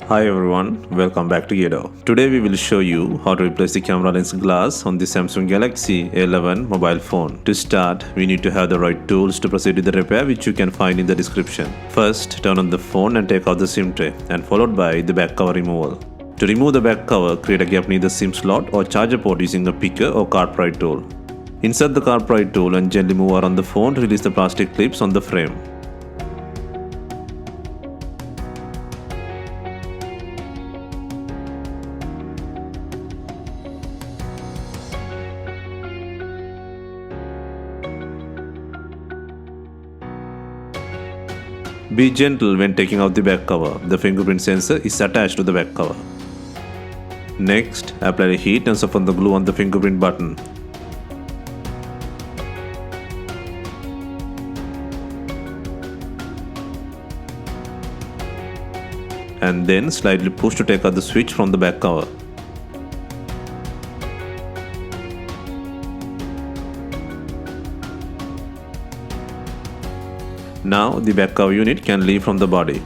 Hi everyone, welcome back to DYOR. Today we will show you how to replace the camera lens glass on the Samsung Galaxy A11 mobile phone. To start, we need to have the right tools to proceed with the repair, which you can find in the description. First, turn on the phone and take out the SIM tray, and followed by the back cover removal. To remove the back cover, create a gap near the SIM slot or charger port using a picker or car pry tool. Insert the car pry tool and gently move around the phone to release the plastic clips on the frame. Be gentle when taking out the back cover. The fingerprint sensor is attached to the back cover. Next, apply the heat and soften the glue on the fingerprint button. And then slightly push to take out the switch from the back cover. Now the back cover unit can leave from the body.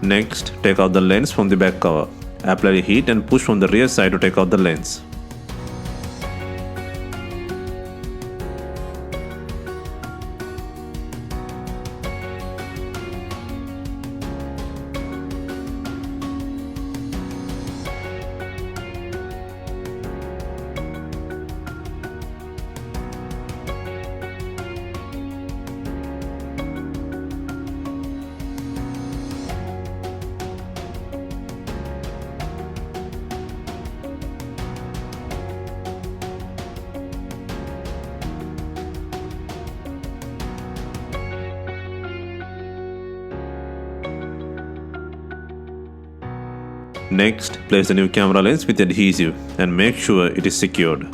Next, take out the lens from the back cover. Apply the heat and push from the rear side to take out the lens. Next, place the new camera lens with adhesive and make sure it is secured.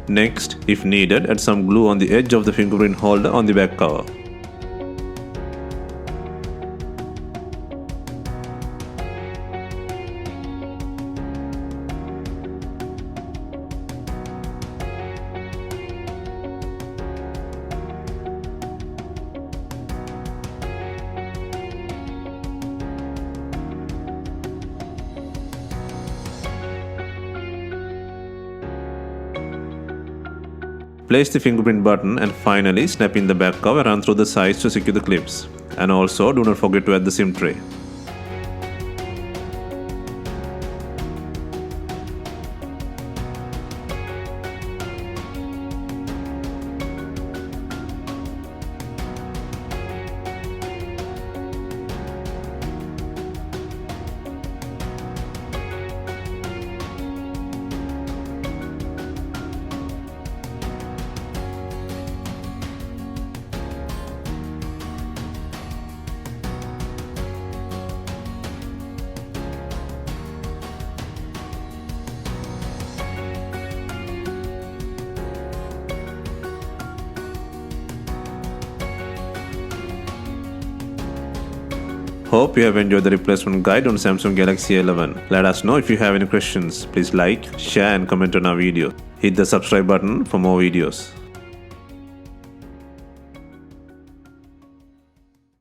Next, if needed, add some glue on the edge of the fingerprint holder on the back cover. Place the fingerprint button and finally snap in the back cover and through the sides to secure the clips. And also do not forget to add the SIM tray. Hope you have enjoyed the replacement guide on Samsung Galaxy A11. Let us know if you have any questions. Please like, share and comment on our video. Hit the subscribe button for more videos.